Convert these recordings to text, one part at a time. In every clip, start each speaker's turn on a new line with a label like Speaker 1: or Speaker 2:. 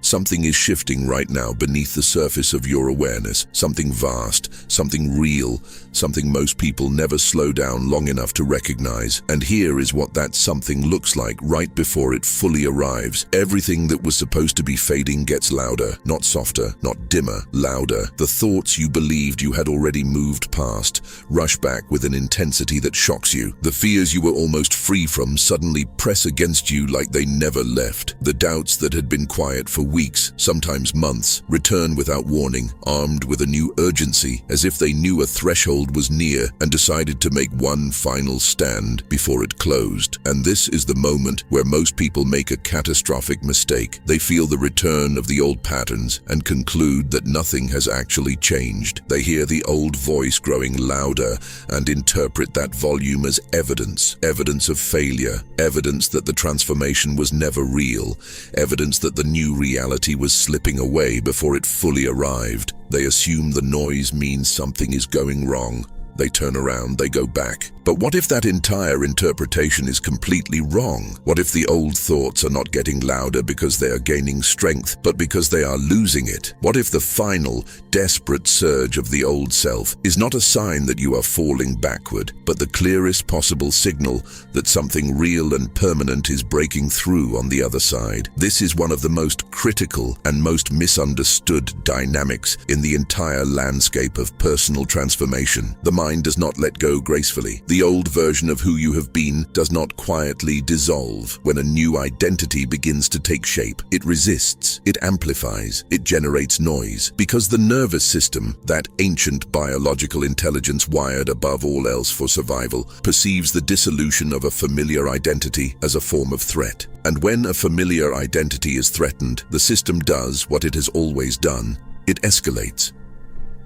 Speaker 1: Something is shifting right now beneath the surface of your awareness. Something vast, something real, something most people never slow down long enough to recognize. And here is what that something looks like right before it fully arrives. Everything that was supposed to be fading gets louder, not softer, not dimmer, louder. The thoughts you believed you had already moved past rush back with an intensity that shocks you. The fears you were almost free from suddenly press against you like they never left. The doubts that had been quiet for weeks, sometimes months, return without warning, armed with a new urgency, as if they knew a threshold was near and decided to make one final stand before it closed. And this is the moment where most people make a catastrophic mistake. They feel the return of the old patterns and conclude that nothing has actually changed. They hear the old voice growing louder and interpret that volume as evidence of failure, evidence that the transformation was never real, evidence that the new reality was slipping away before it fully arrived. They assume the noise means something is going wrong. They turn around, they go back. But what if that entire interpretation is completely wrong? What if the old thoughts are not getting louder because they are gaining strength, but because they are losing it? What if the final, desperate surge of the old self is not a sign that you are falling backward, but the clearest possible signal that something real and permanent is breaking through on the other side? This is one of the most critical and most misunderstood dynamics in the entire landscape of personal transformation. The mind does not let go gracefully. The old version of who you have been does not quietly dissolve. When a new identity begins to take shape, it resists, it amplifies, it generates noise. Because the nervous system, that ancient biological intelligence wired above all else for survival, perceives the dissolution of a familiar identity as a form of threat. And when a familiar identity is threatened, the system does what it has always done. It escalates.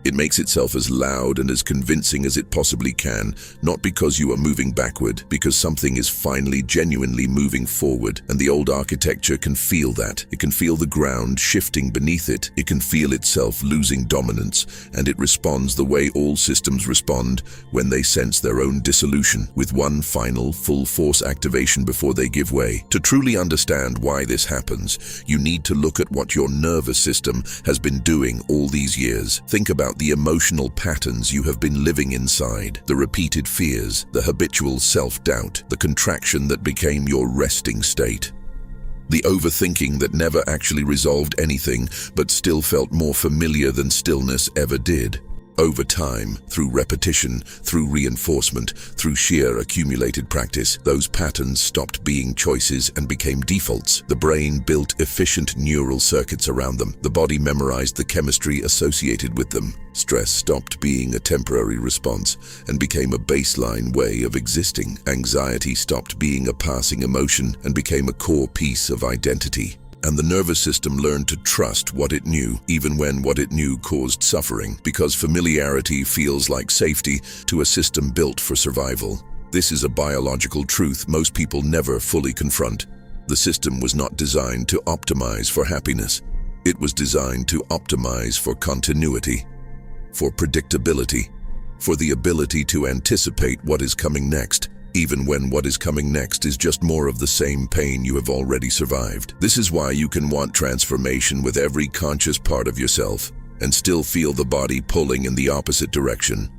Speaker 1: It makes itself as loud and as convincing as it possibly can, not because you are moving backward, because something is finally genuinely moving forward. And the old architecture can feel that. It can feel the ground shifting beneath it. It can feel itself losing dominance, and it responds the way all systems respond when they sense their own dissolution, with one final full-force activation before they give way. To truly understand why this happens, you need to look at what your nervous system has been doing all these years. Think about the emotional patterns you have been living inside, the repeated fears, the habitual self-doubt, the contraction that became your resting state, the overthinking that never actually resolved anything but still felt more familiar than stillness ever did. Over time, through repetition, through reinforcement, through sheer accumulated practice, those patterns stopped being choices and became defaults. The brain built efficient neural circuits around them. The body memorized the chemistry associated with them. Stress stopped being a temporary response and became a baseline way of existing. Anxiety stopped being a passing emotion and became a core piece of identity. And the nervous system learned to trust what it knew, even when what it knew caused suffering, because familiarity feels like safety to a system built for survival. This is a biological truth most people never fully confront. The system was not designed to optimize for happiness. It was designed to optimize for continuity, for predictability, for the ability to anticipate what is coming next, even when what is coming next is just more of the same pain you have already survived. This is why you can want transformation with every conscious part of yourself and still feel the body pulling in the opposite direction.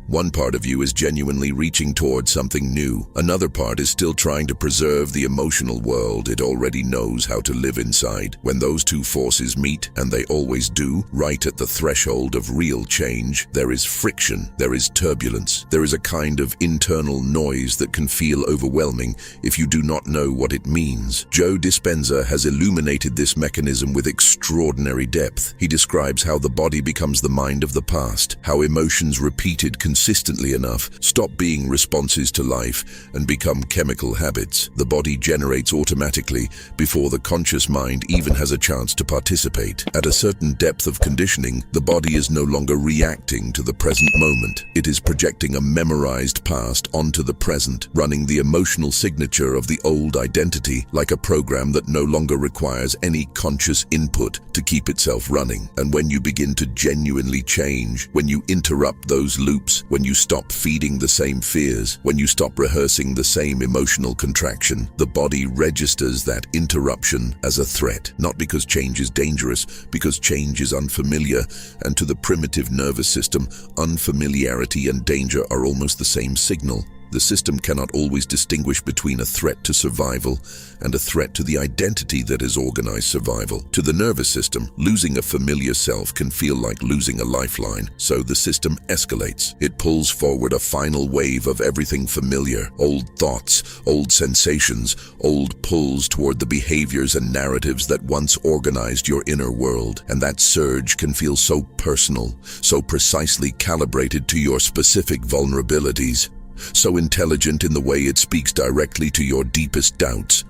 Speaker 1: One part of you is genuinely reaching towards something new. Another part is still trying to preserve the emotional world it already knows how to live inside. When those two forces meet, and they always do, right at the threshold of real change, there is friction, there is turbulence, there is a kind of internal noise that can feel overwhelming if you do not know what it means. Joe Dispenza has illuminated this mechanism with extraordinary depth. He describes how the body becomes the mind of the past, how emotions repeated consistently enough stop being responses to life and become chemical habits. The body generates automatically before the conscious mind even has a chance to participate. At a certain depth of conditioning, the body is no longer reacting to the present moment. It is projecting a memorized past onto the present, running the emotional signature of the old identity like a program that no longer requires any conscious input to keep itself running. And when you begin to genuinely change, when you interrupt those loops, when you stop feeding the same fears, when you stop rehearsing the same emotional contraction, the body registers that interruption as a threat. Not because change is dangerous, because change is unfamiliar, and to the primitive nervous system, unfamiliarity and danger are almost the same signal. The system cannot always distinguish between a threat to survival and a threat to the identity that has organized survival. To the nervous system, losing a familiar self can feel like losing a lifeline, so the system escalates. It pulls forward a final wave of everything familiar, old thoughts, old sensations, old pulls toward the behaviors and narratives that once organized your inner world. And that surge can feel so personal, so precisely calibrated to your specific vulnerabilities, so intelligent in the way it speaks directly to your deepest doubts,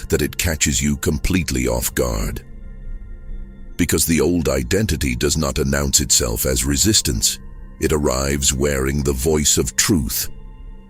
Speaker 1: that it catches you completely off guard. Because the old identity does not announce itself as resistance. It arrives wearing the voice of truth,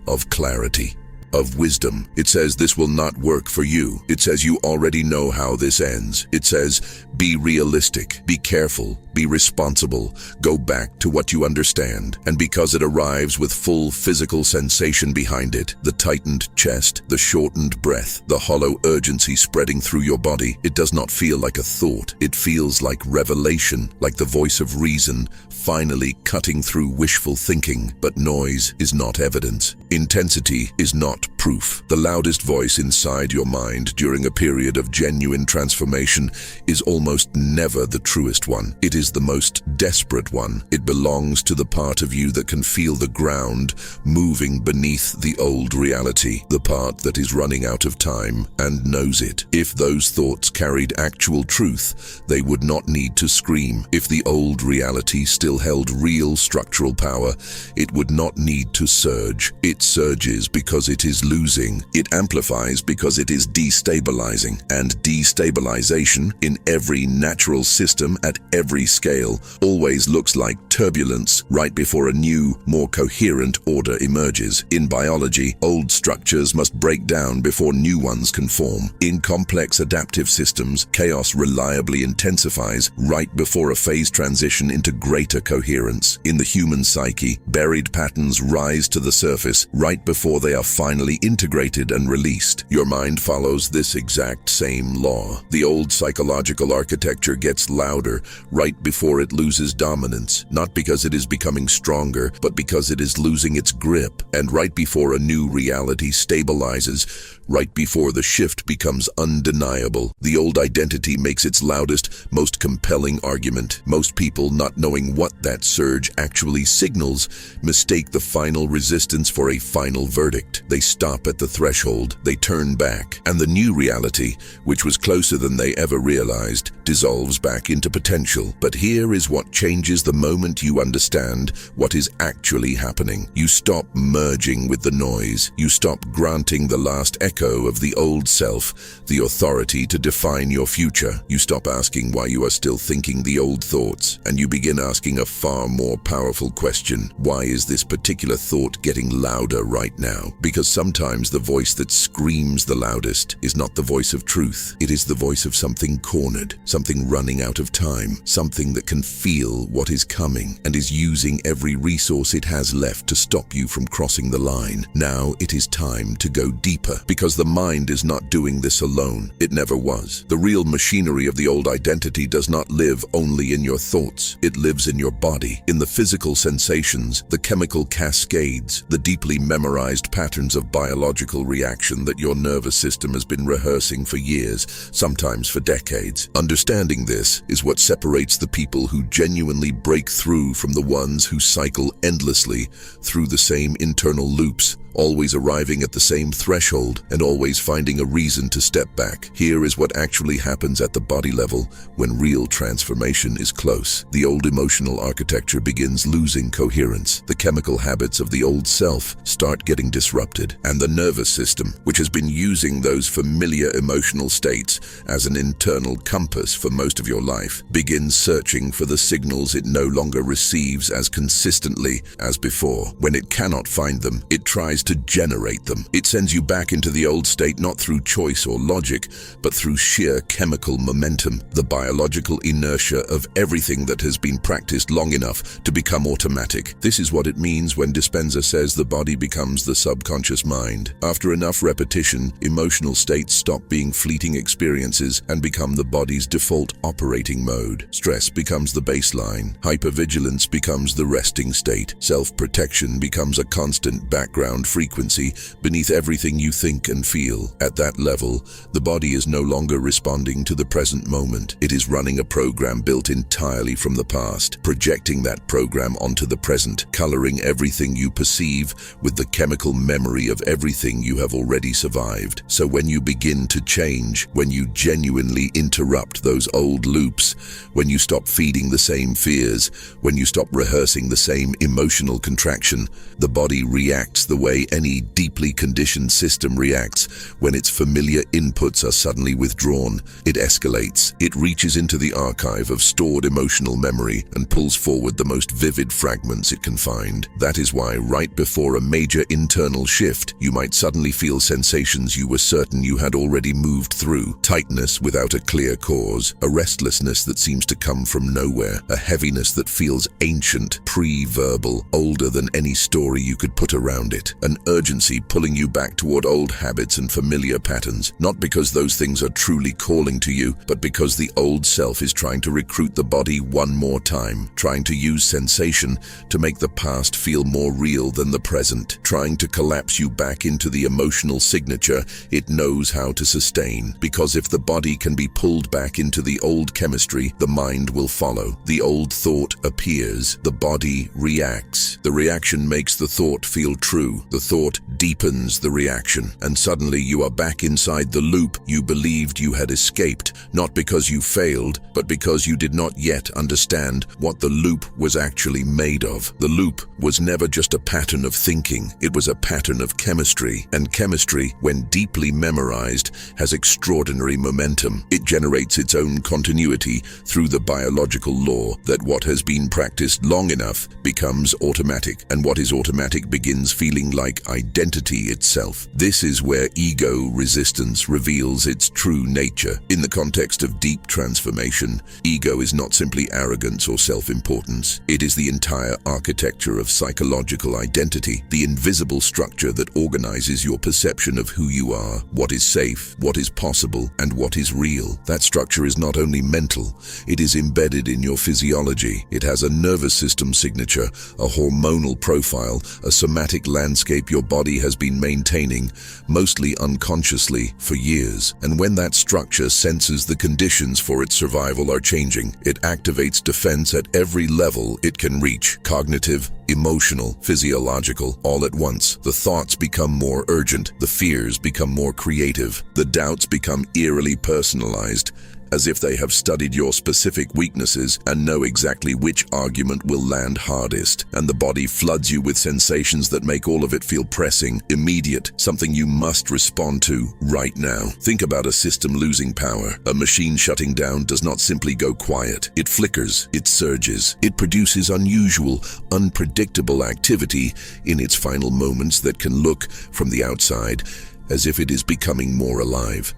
Speaker 1: of clarity, of wisdom. It says this will not work for you. It says you already know how this ends. It says be realistic, be careful, be responsible, go back to what you understand. And because it arrives with full physical sensation behind it, the tightened chest, the shortened breath, the hollow urgency spreading through your body, it does not feel like a thought. It feels like revelation, like the voice of reason, finally cutting through wishful thinking. But noise is not evidence. Intensity is not proof. The loudest voice inside your mind during a period of genuine transformation is almost never the truest one. It is the most desperate one. It belongs to the part of you that can feel the ground moving beneath the old reality, the part that is running out of time and knows it. If those thoughts carried actual truth, they would not need to scream. If the old reality still held real structural power, it would not need to surge. It surges because it is losing. It amplifies because it is destabilizing. And destabilization in every natural system at every scale always looks like turbulence right before a new, more coherent order emerges. In biology, old structures must break down before new ones can form. In complex adaptive systems, chaos reliably intensifies right before a phase transition into greater coherence. In the human psyche, buried patterns rise to the surface right before they are finally integrated and released. Your mind follows this exact same law. The old psychological architecture gets louder right before it loses dominance, not because it is becoming stronger, but because it is losing its grip. And right before a new reality stabilizes, right before the shift becomes undeniable, the old identity makes its loudest, most compelling argument. Most people, not knowing what that surge actually signals, mistake the final resistance for a final verdict. They stop at the threshold, they turn back, and the new reality, which was closer than they ever realized, dissolves back into potential. But here is what changes the moment you understand what is actually happening. You stop merging with the noise. You stop granting the last echo of the old self the authority to define your future. You stop asking why you are still thinking the old thoughts, and you begin asking a far more powerful question. Why is this particular thought getting louder right now? Because sometimes the voice that screams the loudest is not the voice of truth. It is the voice of something cornered, something running out of time, something that can feel what is coming and is using every resource it has left to stop you from crossing the line. Now it is time to go deeper, because the mind is not doing this alone. It never was. The real machinery of the old identity does not live only in your thoughts. It lives in your body, in the physical sensations, the chemical cascades, the deeply memorized patterns of biological reaction that your nervous system has been rehearsing for years, sometimes for decades. Understanding this is what separates the people who genuinely break through from the ones who cycle endlessly through the same internal loops, always arriving at the same threshold and always finding a reason to step back. Here is what actually happens at the body level when real transformation is close. The old emotional architecture begins losing coherence. The chemical habits of the old self start getting disrupted, and the nervous system, which has been using those familiar emotional states as an internal compass for most of your life, begins searching for the signals it no longer receives as consistently as before. When it cannot find them, it tries tries to generate them. It sends you back into the old state not through choice or logic, but through sheer chemical momentum, the biological inertia of everything that has been practiced long enough to become automatic. This is what it means when Dispenza says the body becomes the subconscious mind. After enough repetition, emotional states stop being fleeting experiences and become the body's default operating mode. Stress becomes the baseline. Hypervigilance becomes the resting state. Self-protection becomes a constant background frequency beneath everything you think and feel. At that level, the body is no longer responding to the present moment. It is running a program built entirely from the past, projecting that program onto the present, coloring everything you perceive with the chemical memory of everything you have already survived. So when you begin to change, when you genuinely interrupt those old loops, when you stop feeding the same fears, when you stop rehearsing the same emotional contraction, the body reacts the way any deeply conditioned system reacts when its familiar inputs are suddenly withdrawn. It escalates. It reaches into the archive of stored emotional memory and pulls forward the most vivid fragments it can find. That is why right before a major internal shift, you might suddenly feel sensations you were certain you had already moved through. Tightness without a clear cause, a restlessness that seems to come from nowhere, a heaviness that feels ancient, pre-verbal, older than any story you could put around it, an urgency pulling you back toward old habits and familiar patterns, not because those things are truly calling to you, but because the old self is trying to recruit the body one more time, trying to use sensation to make the past feel more real than the present, trying to collapse you back into the emotional signature it knows how to sustain. Because if the body can be pulled back into the old chemistry, the mind will follow. The old thought appears. The body reacts. The reaction makes the thought feel true. The thought deepens the reaction. And suddenly you are back inside the loop you believed you had escaped, not because you failed, but because you did not yet understand what the loop was actually made of. The loop was never just a pattern of thinking. It was a pattern of chemistry. And chemistry, when deeply memorized, has extraordinary momentum. It generates its own continuity through the biological law that what has been practiced long enough becomes automatic, and what is automatic begins feeling like identity itself. This is where ego resistance reveals its true nature. In the context of deep transformation, ego is not simply arrogance or self-importance. It is the entire architecture of psychological identity, the invisible structure that organizes your perception of who you are, what is safe, what is possible, and what is real. That structure is not only mental, it is embedded in your physiology. It has a nervous system signature, a hormonal profile, a somatic landscape your body has been maintaining, mostly unconsciously, for years. And when that structure senses the conditions for its survival are changing, it activates defense at every level it can reach: cognitive, emotional, physiological, all at once. The thoughts become more urgent, the fears become more creative, the doubts become eerily personalized, as if they have studied your specific weaknesses and know exactly which argument will land hardest. And the body floods you with sensations that make all of it feel pressing, immediate, something you must respond to right now. Think about a system losing power. A machine shutting down does not simply go quiet. It flickers, it surges, it produces unusual, unpredictable activity in its final moments that can look, from the outside, as if it is becoming more alive.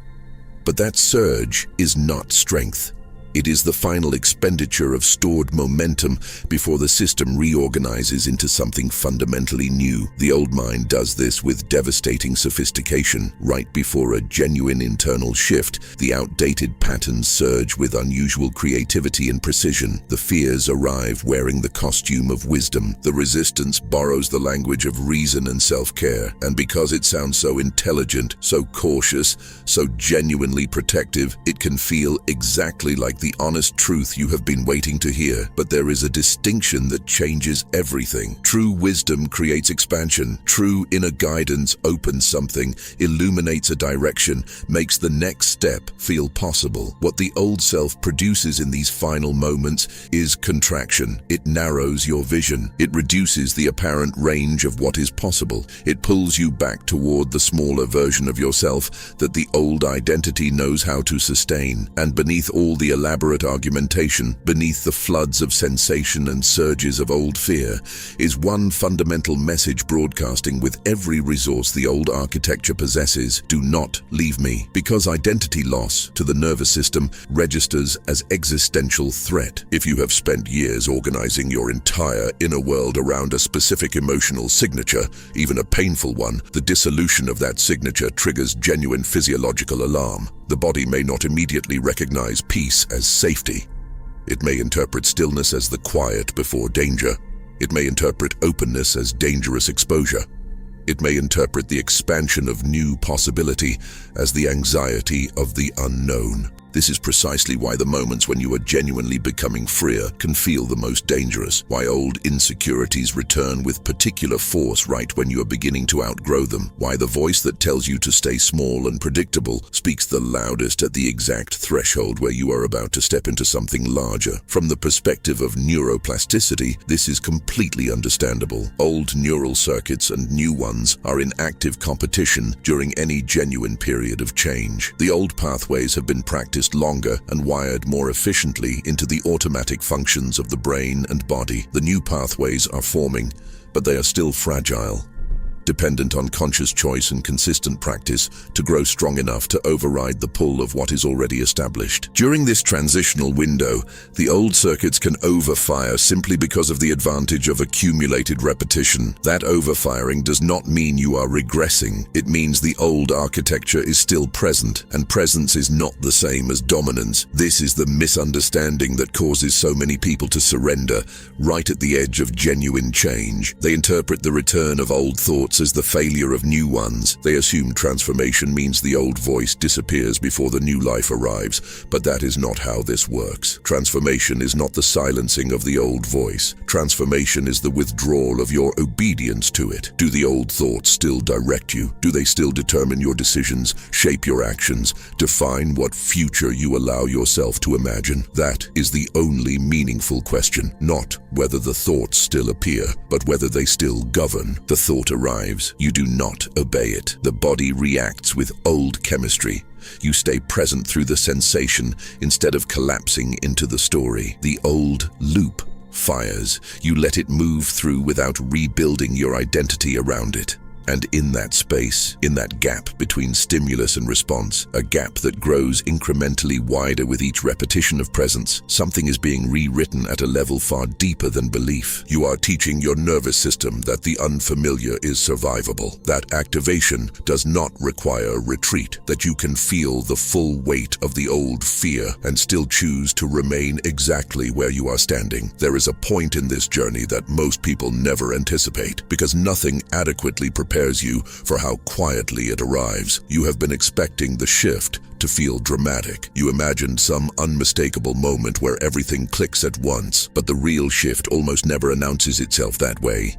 Speaker 1: But that surge is not strength. It is the final expenditure of stored momentum before the system reorganizes into something fundamentally new. The old mind does this with devastating sophistication. Right before a genuine internal shift, the outdated patterns surge with unusual creativity and precision. The fears arrive wearing the costume of wisdom. The resistance borrows the language of reason and self-care. And because it sounds so intelligent, so cautious, so genuinely protective, it can feel exactly like the honest truth you have been waiting to hear. But there is a distinction that changes everything. True wisdom creates expansion. True inner guidance opens something, illuminates a direction, makes the next step feel possible. What the old self produces in these final moments is contraction. It narrows your vision. It reduces the apparent range of what is possible. It pulls you back toward the smaller version of yourself that the old identity knows how to sustain. And beneath all the elaborate elaborate argumentation, beneath the floods of sensation and surges of old fear, is one fundamental message broadcasting with every resource the old architecture possesses: do not leave me. Because identity loss to the nervous system registers as existential threat. If you have spent years organizing your entire inner world around a specific emotional signature, even a painful one, the dissolution of that signature triggers genuine physiological alarm. The body may not immediately recognize peace as safety. It may interpret stillness as the quiet before danger. It may interpret openness as dangerous exposure. It may interpret the expansion of new possibility as the anxiety of the unknown. This is precisely why the moments when you are genuinely becoming freer can feel the most dangerous, why old insecurities return with particular force right when you are beginning to outgrow them, why the voice that tells you to stay small and predictable speaks the loudest at the exact threshold where you are about to step into something larger. From the perspective of neuroplasticity, this is completely understandable. Old neural circuits and new ones are in active competition during any genuine period of change. The old pathways have been practiced longer and wired more efficiently into the automatic functions of the brain and body. The new pathways are forming, but they are still fragile, dependent on conscious choice and consistent practice to grow strong enough to override the pull of what is already established. During this transitional window, the old circuits can overfire simply because of the advantage of accumulated repetition. That overfiring does not mean you are regressing. It means the old architecture is still present, and presence is not the same as dominance. This is the misunderstanding that causes so many people to surrender right at the edge of genuine change. They interpret the return of old thoughts as the failure of new ones. They assume transformation means the old voice disappears before the new life arrives, but that is not how this works. Transformation is not the silencing of the old voice. Transformation is the withdrawal of your obedience to it. Do the old thoughts still direct you? Do they still determine your decisions, shape your actions, define what future you allow yourself to imagine? That is the only meaningful question, not whether the thoughts still appear, but whether they still govern. The thought arrives. You do not obey it. The body reacts with old chemistry. You stay present through the sensation instead of collapsing into the story. The old loop fires. You let it move through without rebuilding your identity around it. And in that space, in that gap between stimulus and response, a gap that grows incrementally wider with each repetition of presence, something is being rewritten at a level far deeper than belief. You are teaching your nervous system that the unfamiliar is survivable, that activation does not require retreat, that you can feel the full weight of the old fear and still choose to remain exactly where you are standing. There is a point in this journey that most people never anticipate, because nothing adequately prepares you for how quietly it arrives. You have been expecting the shift to feel dramatic. You imagined some unmistakable moment where everything clicks at once, but the real shift almost never announces itself that way.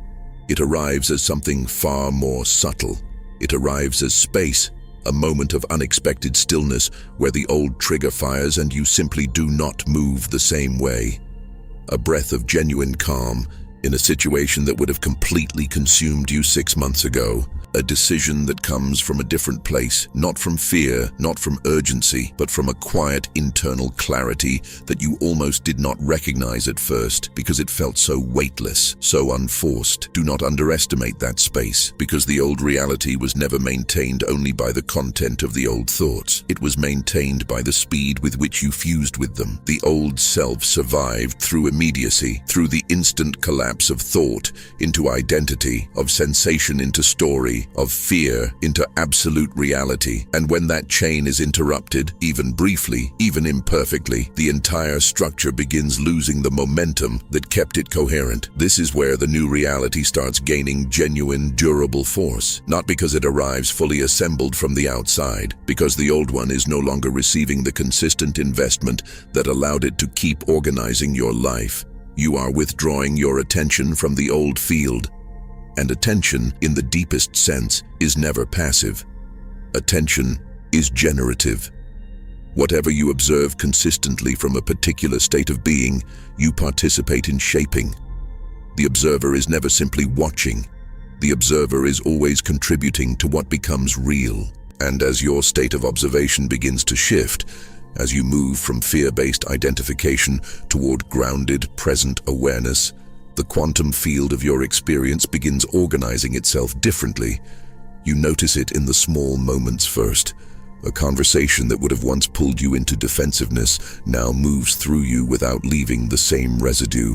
Speaker 1: It arrives as something far more subtle. It arrives as space, a moment of unexpected stillness where the old trigger fires and you simply do not move the same way. A breath of genuine calm in a situation that would have completely consumed you 6 months ago. A decision that comes from a different place, not from fear, not from urgency, but from a quiet internal clarity that you almost did not recognize at first because it felt so weightless, so unforced. Do not underestimate that space, because the old reality was never maintained only by the content of the old thoughts. It was maintained by the speed with which you fused with them. The old self survived through immediacy, through the instant collapse of thought into identity, of sensation into story, of fear into absolute reality. And when that chain is interrupted, even briefly, even imperfectly, the entire structure begins losing the momentum that kept it coherent. This is where the new reality starts gaining genuine, durable force. Not because it arrives fully assembled from the outside, because the old one is no longer receiving the consistent investment that allowed it to keep organizing your life. You are withdrawing your attention from the old field. And attention, in the deepest sense, is never passive. Attention is generative. Whatever you observe consistently from a particular state of being, you participate in shaping. The observer is never simply watching. The observer is always contributing to what becomes real. And as your state of observation begins to shift, As you move from fear-based identification toward grounded, present awareness, the quantum field of your experience begins organizing itself differently. You notice it in the small moments first. A conversation that would have once pulled you into defensiveness now moves through you without leaving the same residue.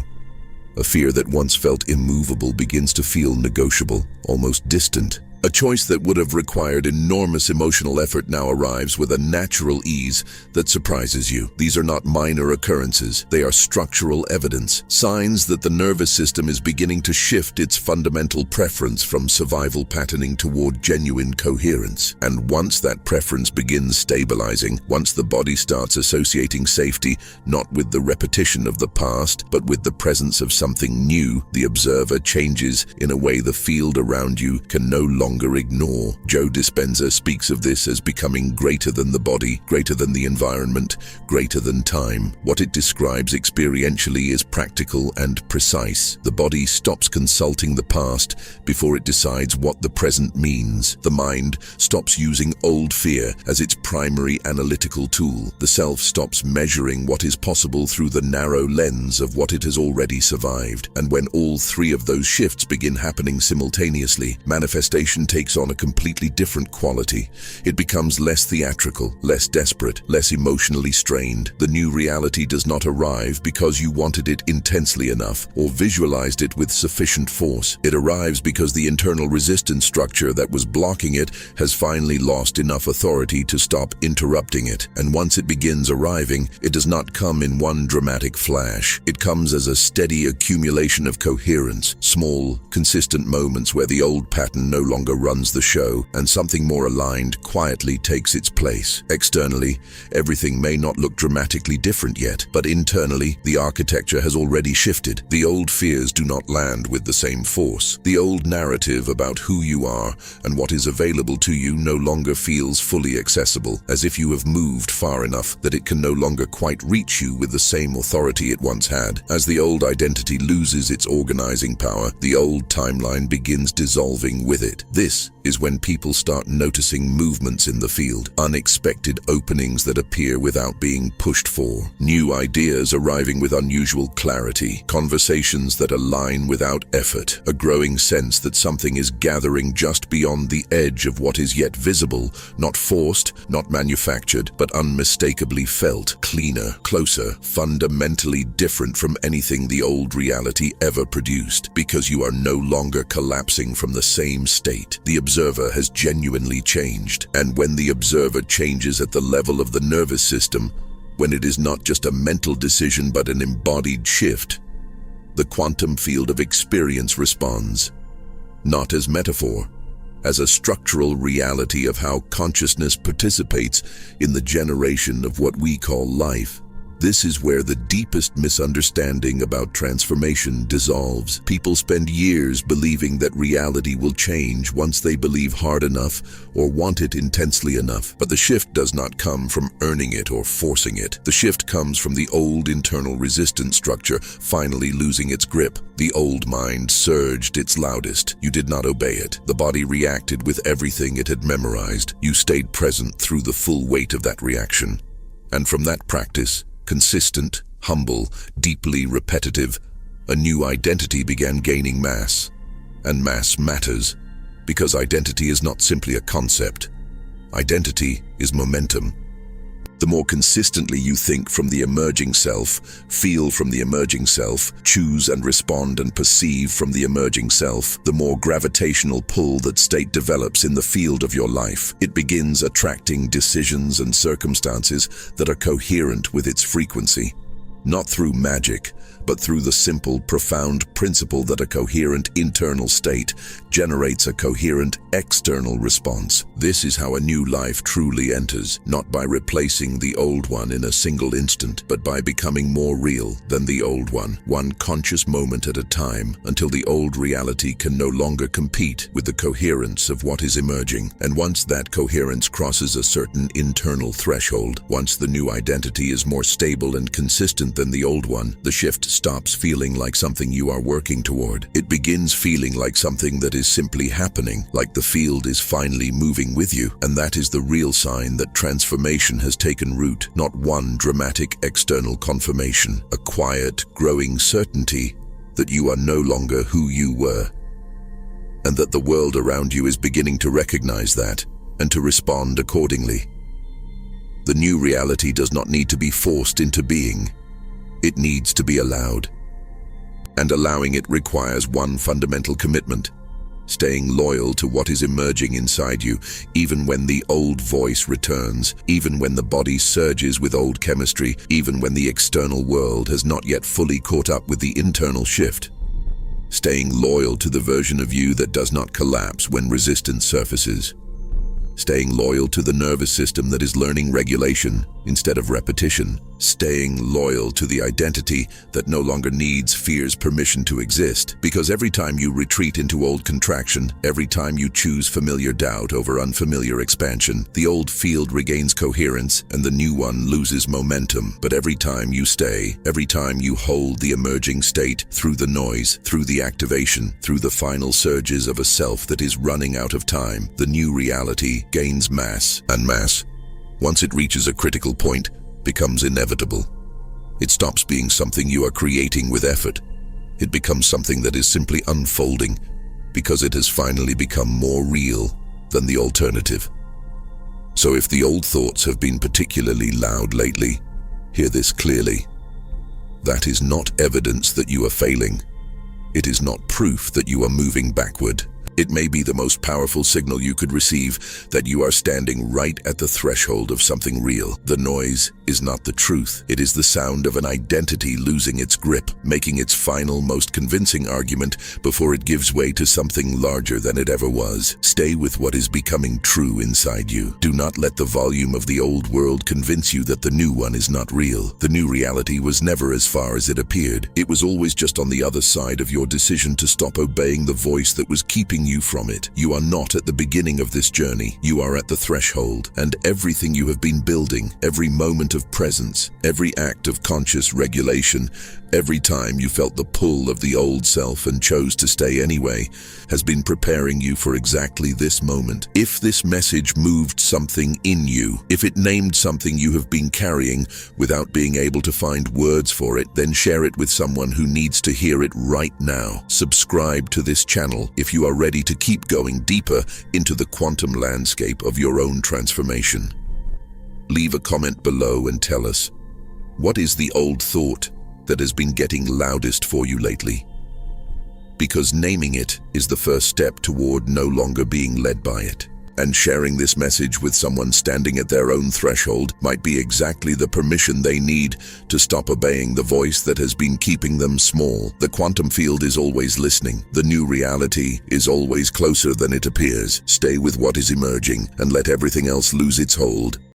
Speaker 1: A fear that once felt immovable begins to feel negotiable, almost distant. A choice that would have required enormous emotional effort now arrives with a natural ease that surprises you. These are not minor occurrences. They are structural evidence, signs that the nervous system is beginning to shift its fundamental preference from survival patterning toward genuine coherence. And once that preference begins stabilizing, once the body starts associating safety not with the repetition of the past, but with the presence of something new, the observer changes in a way the field around you can no longer ignore. Joe Dispenza speaks of this as becoming greater than the body, greater than the environment, greater than time. What it describes experientially is practical and precise. The body stops consulting the past before it decides what the present means. The mind stops using old fear as its primary analytical tool. The self stops measuring what is possible through the narrow lens of what it has already survived. And when all three of those shifts begin happening simultaneously, manifestation takes on a completely different quality. It becomes less theatrical, less desperate, less emotionally strained. The new reality does not arrive because you wanted it intensely enough or visualized it with sufficient force. It arrives because the internal resistance structure that was blocking it has finally lost enough authority to stop interrupting it. And once it begins arriving, it does not come in one dramatic flash. It comes as a steady accumulation of coherence, small, consistent moments where the old pattern no longer runs the show and something more aligned quietly takes its place. Externally, everything may not look dramatically different yet, but internally, the architecture has already shifted. The old fears do not land with the same force. The old narrative about who you are and what is available to you no longer feels fully accessible, as if you have moved far enough that it can no longer quite reach you with the same authority it once had. As the old identity loses its organizing power, the old timeline begins dissolving with it. This is when people start noticing movements in the field, unexpected openings that appear without being pushed for, new ideas arriving with unusual clarity, conversations that align without effort, a growing sense that something is gathering just beyond the edge of what is yet visible, not forced, not manufactured, but unmistakably felt, cleaner, closer, fundamentally different from anything the old reality ever produced, because you are no longer collapsing from the same state. The observer has genuinely changed, and when the observer changes at the level of the nervous system, when it is not just a mental decision but an embodied shift, the quantum field of experience responds, not as metaphor, as a structural reality of how consciousness participates in the generation of what we call life. This is where the deepest misunderstanding about transformation dissolves. People spend years believing that reality will change once they believe hard enough or want it intensely enough. But the shift does not come from earning it or forcing it. The shift comes from the old internal resistance structure finally losing its grip. The old mind surged its loudest. You did not obey it. The body reacted with everything it had memorized. You stayed present through the full weight of that reaction. And from that practice, consistent, humble, deeply repetitive, a new identity began gaining mass. And mass matters, because identity is not simply a concept. Identity is momentum. The more consistently you think from the emerging self, feel from the emerging self, choose and respond and perceive from the emerging self, the more gravitational pull that state develops in the field of your life. It begins attracting decisions and circumstances that are coherent with its frequency. Not through magic, but through the simple, profound principle that a coherent internal state generates a coherent external response. This is how a new life truly enters, not by replacing the old one in a single instant, but by becoming more real than the old one conscious moment at a time, until the old reality can no longer compete with the coherence of what is emerging. And once that coherence crosses a certain internal threshold, once the new identity is more stable and consistent than the old one, the shift shift stops feeling like something you are working toward. It begins feeling like something that is simply happening, like the field is finally moving with you. And that is the real sign that transformation has taken root, not one dramatic external confirmation, a quiet, growing certainty that you are no longer who you were, and that the world around you is beginning to recognize that and to respond accordingly. The new reality does not need to be forced into being. It needs to be allowed. And allowing it requires one fundamental commitment: staying loyal to what is emerging inside you, even when the old voice returns, even when the body surges with old chemistry, even when the external world has not yet fully caught up with the internal shift. Staying loyal to the version of you that does not collapse when resistance surfaces. Staying loyal to the nervous system that is learning regulation instead of repetition. Staying loyal to the identity that no longer needs fear's permission to exist. Because every time you retreat into old contraction, every time you choose familiar doubt over unfamiliar expansion, the old field regains coherence and the new one loses momentum. But every time you stay, every time you hold the emerging state through the noise, through the activation, through the final surges of a self that is running out of time, the new reality gains mass, and mass, once it reaches a critical point, becomes inevitable. It stops being something you are creating with effort. It becomes something that is simply unfolding because it has finally become more real than the alternative. So if the old thoughts have been particularly loud lately, hear this clearly. That is not evidence that you are failing. It is not proof that you are moving backward. It may be the most powerful signal you could receive that you are standing right at the threshold of something real. The noise is not the truth. It is the sound of an identity losing its grip, making its final, most convincing argument before it gives way to something larger than it ever was. Stay with what is becoming true inside you. Do not let the volume of the old world convince you that the new one is not real. The new reality was never as far as it appeared. It was always just on the other side of your decision to stop obeying the voice that was keeping you from it. You are not at the beginning of this journey. You are at the threshold, and everything you have been building, every moment of presence, every act of conscious regulation, every time you felt the pull of the old self and chose to stay anyway, has been preparing you for exactly this moment. If this message moved something in you, if it named something you have been carrying without being able to find words for it, then share it with someone who needs to hear it right now. Subscribe to this channel if you are ready to keep going deeper into the quantum landscape of your own transformation. Leave a comment below and tell us, what is the old thought that has been getting loudest for you lately? Because naming it is the first step toward no longer being led by it. And sharing this message with someone standing at their own threshold might be exactly the permission they need to stop obeying the voice that has been keeping them small. The quantum field is always listening. The new reality is always closer than it appears. Stay with what is emerging and let everything else lose its hold.